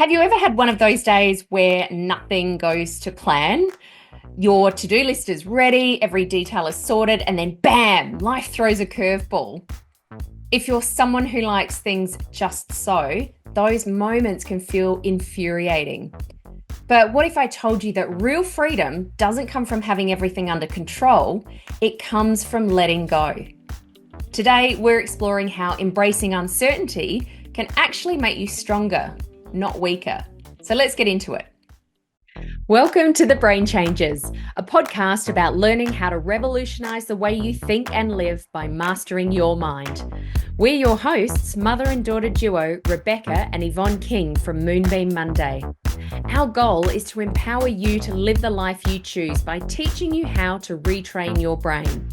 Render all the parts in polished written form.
Have you ever had one of those days where nothing goes to plan? Your to-do list is ready, every detail is sorted, and then bam, life throws a curveball. If you're someone who likes things just so, those moments can feel infuriating. But what if I told you that real freedom doesn't come from having everything under control, it comes from letting go? Today, we're exploring how embracing uncertainty can actually make you stronger, not weaker. So let's get into it. Welcome to The Brain Changers, a podcast about learning how to revolutionize the way you think and live by mastering your mind. We're your hosts, mother and daughter duo Rebecca and Yvonne King from Moonbeam Monday. Our goal is to empower you to live the life you choose by teaching you how to retrain your brain.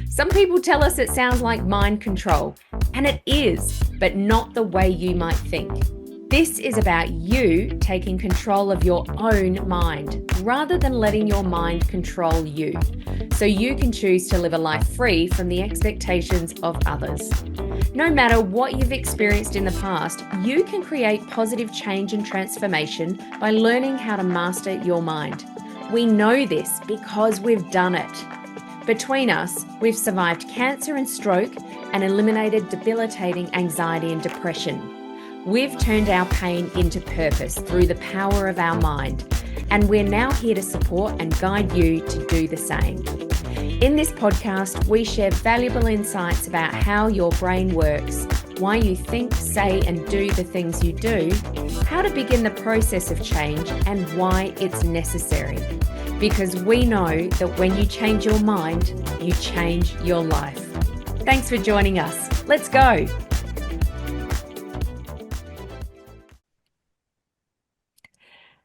Some people tell us it sounds like mind control, and it is, but not the way you might think. This is about you taking control of your own mind, rather than letting your mind control you, so you can choose to live a life free from the expectations of others. No matter what you've experienced in the past, you can create positive change and transformation by learning how to master your mind. We know this because we've done it. Between us, we've survived cancer and stroke and eliminated debilitating anxiety and depression. We've turned our pain into purpose through the power of our mind, and we're now here to support and guide you to do the same. In this podcast, we share valuable insights about how your brain works, why you think, say, and do the things you do, how to begin the process of change, and why it's necessary. Because we know that when you change your mind, you change your life. Thanks for joining us. Let's go.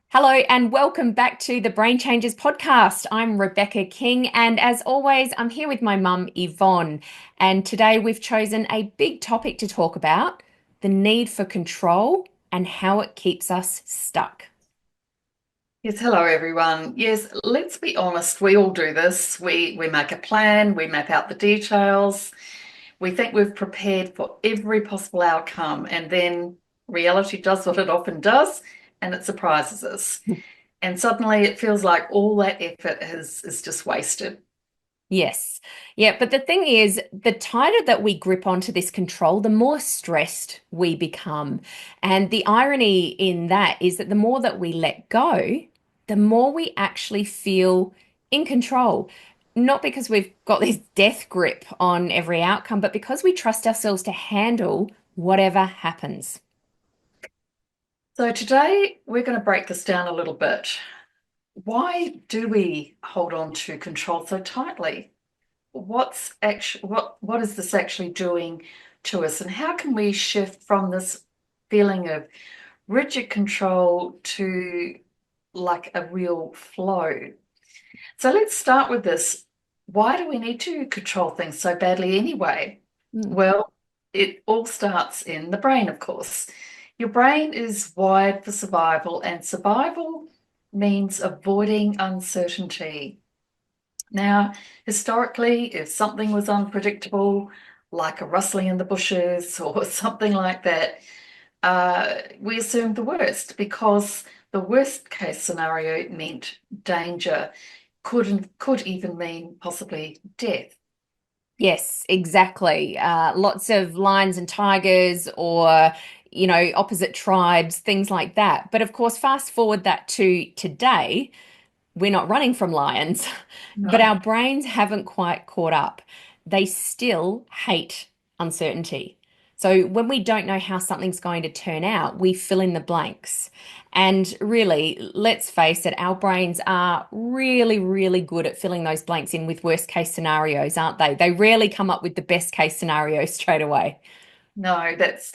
Hello and welcome back to the Brain Changers podcast. I'm Rebecca King, and as always, I'm here with my mum, Yvonne. And today we've chosen a big topic to talk about: the need for control and how it keeps us stuck. Yes, hello everyone. Yes, let's be honest, we all do this. We make a plan, we map out the details, we think we've prepared for every possible outcome, and then reality does what it often does, and it surprises us. And suddenly it feels like all that effort is just wasted. Yes. Yeah. But the thing is, the tighter that we grip onto this control, the more stressed we become. And the irony in that is that the more that we let go, the more we actually feel in control. Not because we've got this death grip on every outcome, but because we trust ourselves to handle whatever happens. So today we're going to break this down a little bit. Why do we hold on to control so tightly? What is this actually doing to us, and how can we shift from this feeling of rigid control to like a real flow? So let's start with this. Why do we need to control things so badly anyway? Mm. Well, it all starts in the brain, of course. Your brain is wired for survival, and survival means avoiding uncertainty. Now, historically, if something was unpredictable, like a rustling in the bushes or something like that, we assumed the worst, because the worst case scenario meant danger, could even mean possibly death. Yes, exactly. Lots of lions and tigers, or, opposite tribes, things like that. But of course, fast forward that to today, we're not running from lions, but No. our brains haven't quite caught up. They still hate uncertainty. So when we don't know how something's going to turn out, we fill in the blanks. And really, let's face it, our brains are really, really good at filling those blanks in with worst case scenarios, aren't they? They rarely come up with the best case scenario straight away. No, that's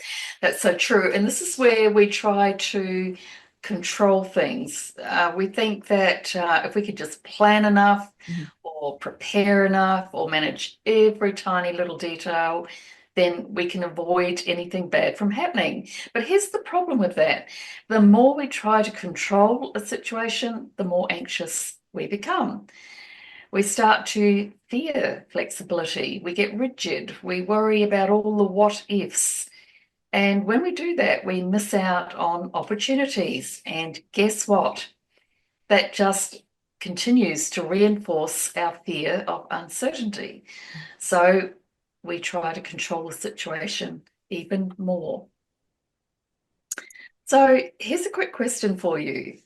so true. And this is where we try to control things. We think that if we could just plan enough Mhm. or prepare enough or manage every tiny little detail, then we can avoid anything bad from happening. But here's the problem with that. The more we try to control a situation, the more anxious we become. We start to fear flexibility. We get rigid. We worry about all the what ifs. And when we do that, we miss out on opportunities. And guess what? That just continues to reinforce our fear of uncertainty. So we try to control the situation even more. So here's a quick question for you.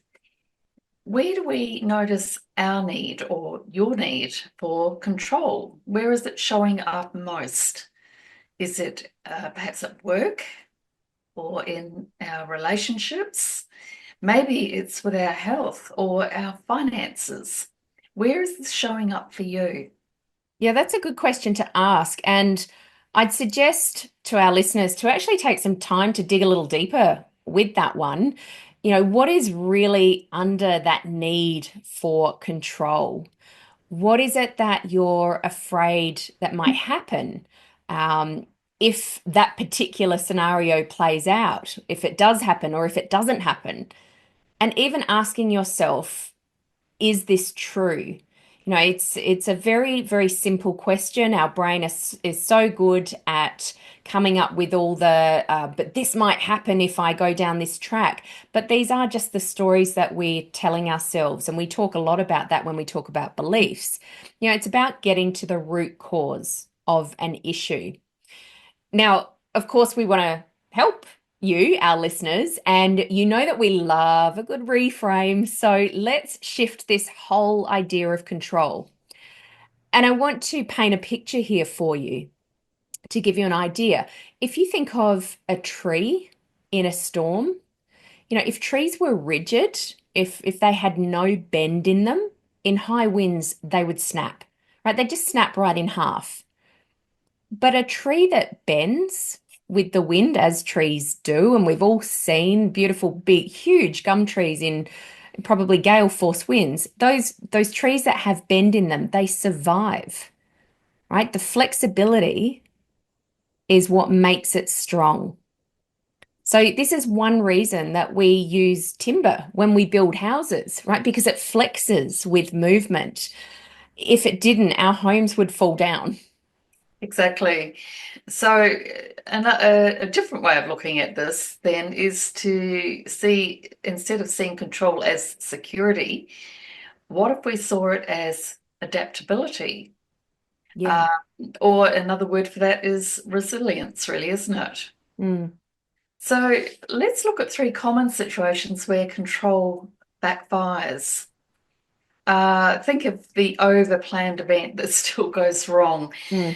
Where do we notice our need or your need for control? Where is it showing up most? Is it perhaps at work or in our relationships? Maybe it's with our health or our finances. Where is this showing up for you? Yeah, that's a good question to ask. And I'd suggest to our listeners to actually take some time to dig a little deeper with that one. What is really under that need for control? What is it that you're afraid that might happen um, if that particular scenario plays out, if it does happen or if it doesn't happen? And even asking yourself, is this true? It's a very, very simple question. Our brain is so good at coming up with all the but this might happen if I go down this track. But these are just the stories that we're telling ourselves, and we talk a lot about that when we talk about beliefs. It's about getting to the root cause of an issue. Now, of course, we want to help you, our listeners, and you know that we love a good reframe. So let's shift this whole idea of control. And I want to paint a picture here for you to give you an idea. If you think of a tree in a storm, if trees were rigid, if they had no bend in them, in high winds, they would snap, right? They just snap right in half. But a tree that bends with the wind, as trees do, and we've all seen beautiful, big, huge gum trees in probably gale force winds, those trees that have bend in them, they survive, right? The flexibility is what makes it strong. So this is one reason that we use timber when we build houses, right? Because it flexes with movement. If it didn't, our homes would fall down. Exactly. So, a different way of looking at this then is to see, instead of seeing control as security, what if we saw it as adaptability? Yeah. Uh, or another word for that is resilience, really, isn't it? Mm, So, let's look at three common situations where control backfires. Think of the over-planned event that still goes wrong. mm,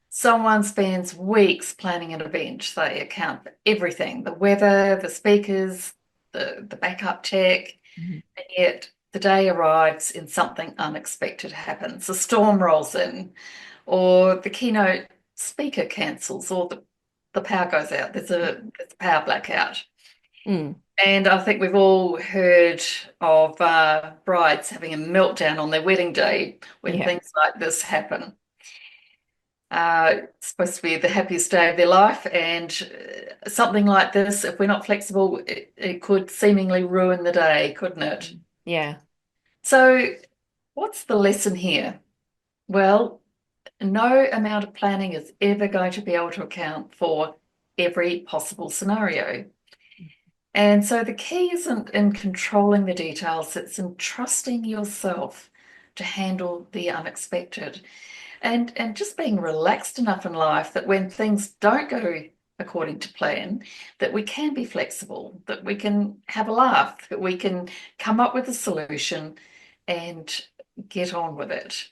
Someone spends weeks planning an event. They account for everything, the weather, the speakers, the backup tech, mm, and yet the day arrives and something unexpected happens. A storm rolls in, or the keynote speaker cancels, or the power goes out. There's a power blackout. mm. And I think we've all heard of brides having a meltdown on their wedding day when Yeah. things like this happen. It's supposed to be the happiest day of their life, and something like this, if we're not flexible, it could seemingly ruin the day, couldn't it? Yeah. So, what's the lesson here? Well, no amount of planning is ever going to be able to account for every possible scenario. And so the key isn't in controlling the details, it's in trusting yourself to handle the unexpected. And just being relaxed enough in life that when things don't go according to plan, that we can be flexible, that we can have a laugh, that we can come up with a solution and get on with it.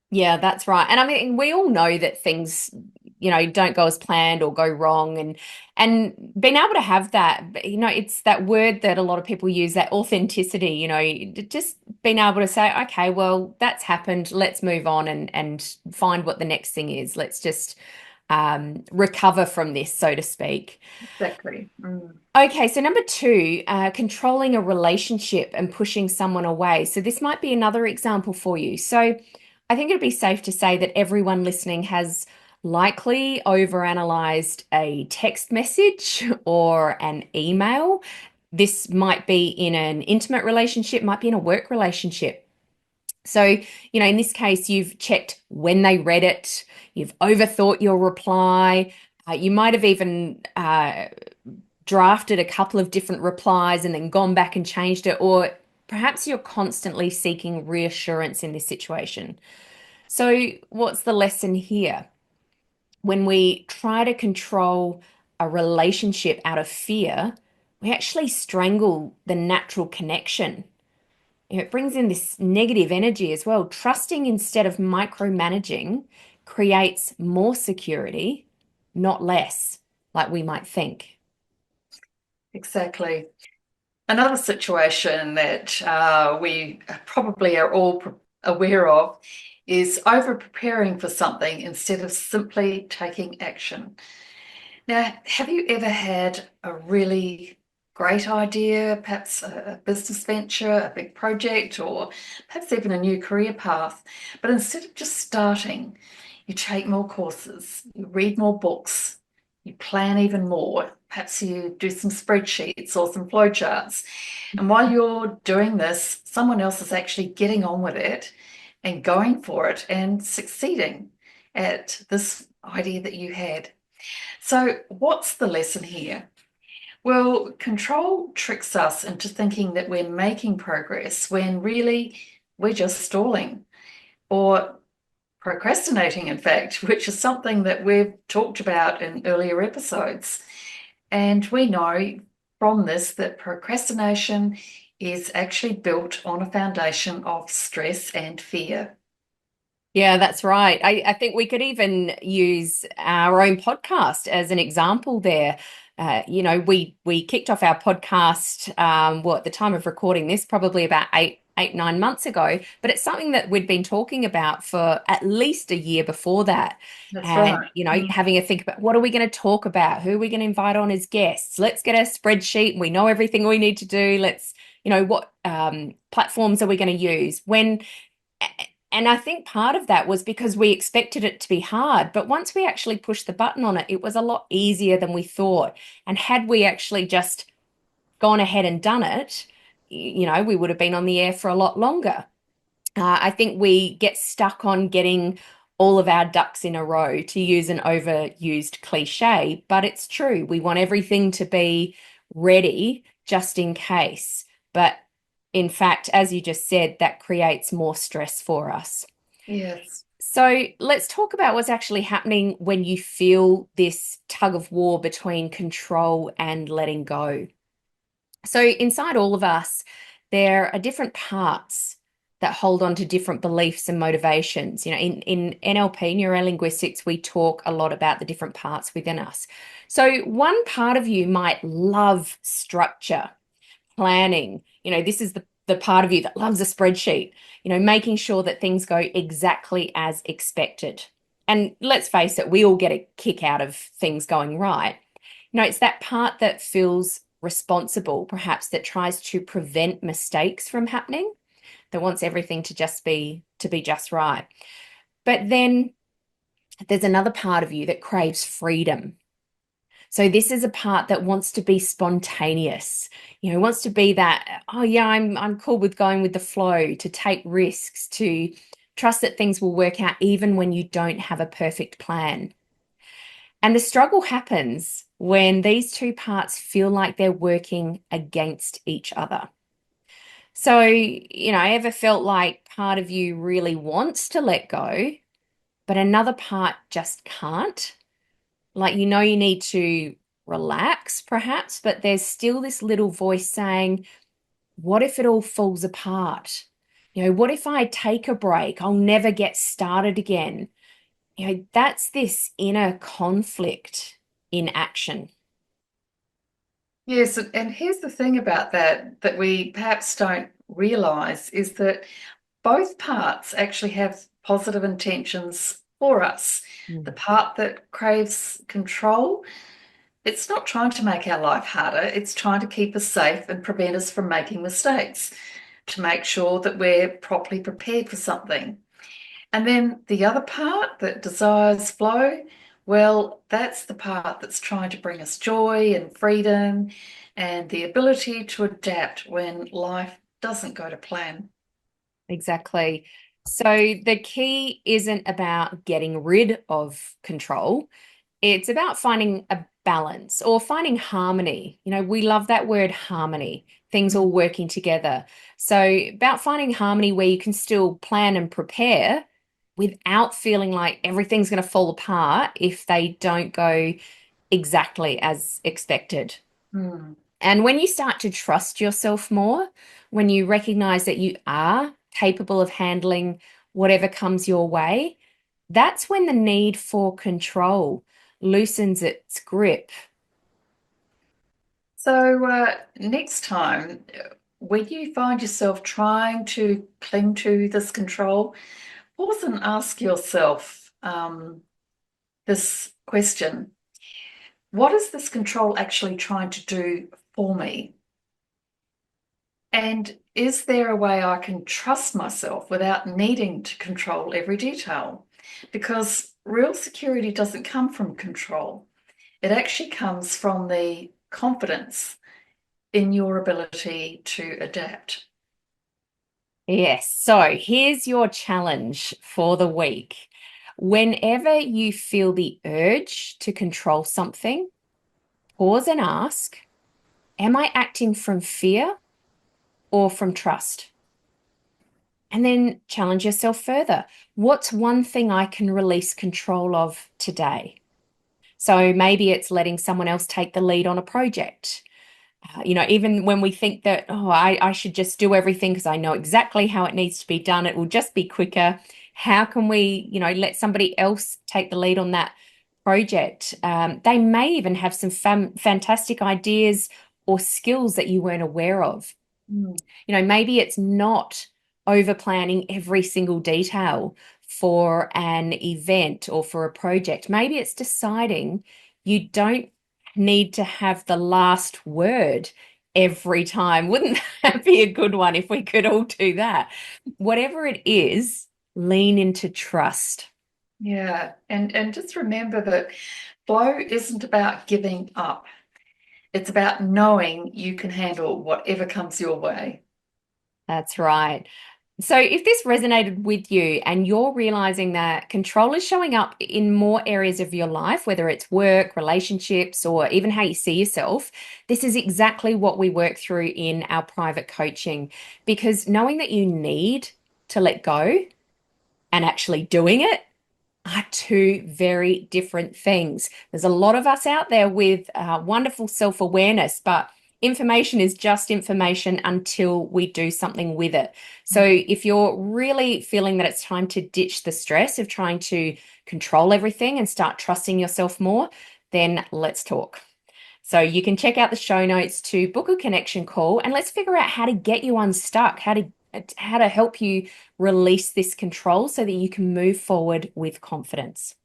Yeah, that's right. And I mean, we all know that things, don't go as planned or go wrong, and being able to have that, it's that word that a lot of people use, that authenticity, just being able to say, okay, well, that's happened. Let's move on and find what the next thing is. Let's just recover from this, so to speak. Exactly. Mm. Okay, so number two, controlling a relationship and pushing someone away. So this might be another example for you. So I think it'd be safe to say that everyone listening has likely overanalyzed a text message or an email. This might be in an intimate relationship, might be in a work relationship. So, in this case, you've checked when they read it, you've overthought your reply, You might have even drafted a couple of different replies and then gone back and changed it, or perhaps you're constantly seeking reassurance in this situation. So, what's the lesson here? When we try to control a relationship out of fear, we actually strangle the natural connection. It brings in this negative energy as well. Trusting instead of micromanaging creates more security, not less, like we might think. Exactly. Another situation that we probably are all aware of is over preparing for something instead of simply taking action. Now, have you ever had a really great idea, perhaps a business venture, a big project, or perhaps even a new career path, but instead of just starting, you take more courses, you read more books, you plan even more, perhaps you do some spreadsheets or some flowcharts. And while you're doing this, someone else is actually getting on with it and going for it and succeeding at this idea that you had. So, what's the lesson here? Well, control tricks us into thinking that we're making progress when really we're just stalling or procrastinating, in fact, which is something that we've talked about in earlier episodes. And we know from this that procrastination is actually built on a foundation of stress and fear. Yeah, that's right. I think we could even use our own podcast as an example there. We kicked off our podcast, at the time of recording this, probably about 9 months ago, but it's something that we'd been talking about for at least a year before that. That's And, right. having a think about what are we going to talk about? Who are we going to invite on as guests? Let's get a spreadsheet. We know everything we need to do. What platforms are we going to use? And I think part of that was because we expected it to be hard. But once we actually pushed the button on it, it was a lot easier than we thought. And had we actually just gone ahead and done it, we would have been on the air for a lot longer. I think we get stuck on getting all of our ducks in a row, to use an overused cliche, but it's true. We want everything to be ready just in case. But in fact, as you just said, that creates more stress for us. Yes. So let's talk about what's actually happening when you feel this tug of war between control and letting go. So inside all of us, there are different parts that hold on to different beliefs and motivations. In NLP, neurolinguistics, we talk a lot about the different parts within us. So one part of you might love structure, planning. This is the part of you that loves a spreadsheet, making sure that things go exactly as expected. And let's face it, we all get a kick out of things going right. It's that part that feels responsible, perhaps, that tries to prevent mistakes from happening, that wants everything to be just right. But then there's another part of you that craves freedom. So this is a part that wants to be spontaneous, wants to be that, oh yeah, I'm cool with going with the flow, to take risks, to trust that things will work out even when you don't have a perfect plan. And the struggle happens when these two parts feel like they're working against each other. So, ever felt like part of you really wants to let go, but another part just can't? Like, you need to relax, perhaps, but there's still this little voice saying, what if it all falls apart? What if I take a break? I'll never get started again. That's this inner conflict in action. Yes, and here's the thing about that we perhaps don't realize is that both parts actually have positive intentions for us. The Mm. part that craves control, it's not trying to make our life harder, it's trying to keep us safe and prevent us from making mistakes, to make sure that we're properly prepared for something. And then the other part that desires flow, well, that's the part that's trying to bring us joy and freedom and the ability to adapt when life doesn't go to plan. Exactly. So the key isn't about getting rid of control. It's about finding a balance or finding harmony. We love that word harmony, things all working together. So, about finding harmony where you can still plan and prepare without feeling like everything's going to fall apart if they don't go exactly as expected. Mm. And when you start to trust yourself more, when you recognize that you are capable of handling whatever comes your way, that's when the need for control loosens its grip. So, next time, when you find yourself trying to cling to this control, pause and ask yourself this question. What is this control actually trying to do for me? And is there a way I can trust myself without needing to control every detail? Because real security doesn't come from control. It actually comes from the confidence in your ability to adapt. Yes. So here's your challenge for the week. Whenever you feel the urge to control something, pause and ask, am I acting from fear or from trust? And then challenge yourself further. What's one thing I can release control of today? So maybe it's letting someone else take the lead on a project. Even when we think that, oh, I should just do everything because I know exactly how it needs to be done, it will just be quicker. How can we, let somebody else take the lead on that project? They may even have some fantastic ideas or skills that you weren't aware of. Mm. Maybe it's not over planning every single detail for an event or for a project. Maybe it's deciding you don't need to have the last word every time. Wouldn't that be a good one if we could all do that? Whatever it is, lean into trust. Yeah, and just remember that flow isn't about giving up. It's about knowing you can handle whatever comes your way. That's right. So, if this resonated with you and you're realizing that control is showing up in more areas of your life, whether it's work, relationships, or even how you see yourself, this is exactly what we work through in our private coaching. Because knowing that you need to let go and actually doing it are two very different things. There's a lot of us out there with wonderful self-awareness, but information is just information until we do something with it. So if you're really feeling that it's time to ditch the stress of trying to control everything and start trusting yourself more, then let's talk. So you can check out the show notes to book a connection call and let's figure out how to get you unstuck, how to help you release this control so that you can move forward with confidence.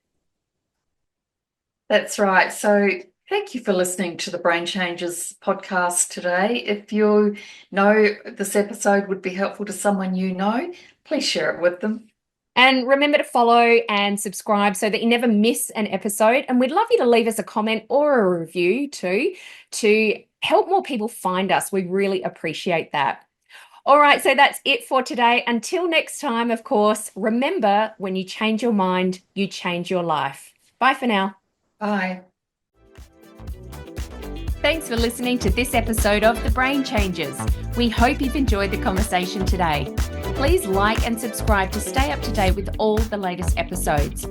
That's right. So thank you for listening to the Brain Changes podcast today. If you know this episode would be helpful to someone you know, please share it with them. And remember to follow and subscribe so that you never miss an episode. And we'd love you to leave us a comment or a review too to help more people find us. We really appreciate that. All right, so that's it for today. Until next time, of course, remember when you change your mind, you change your life. Bye for now. Bye. Thanks for listening to this episode of The Brain Changes. We hope you've enjoyed the conversation today. Please like and subscribe to stay up to date with all the latest episodes.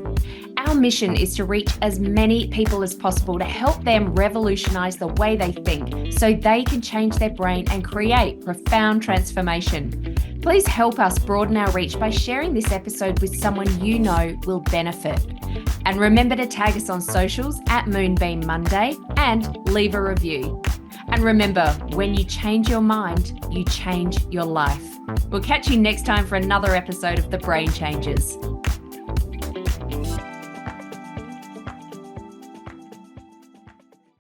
Our mission is to reach as many people as possible to help them revolutionize the way they think so they can change their brain and create profound transformation. Please help us broaden our reach by sharing this episode with someone you know will benefit. And remember to tag us on socials at Moonbeam Monday and leave a review. And remember, when you change your mind, you change your life. We'll catch you next time for another episode of The Brain Changes.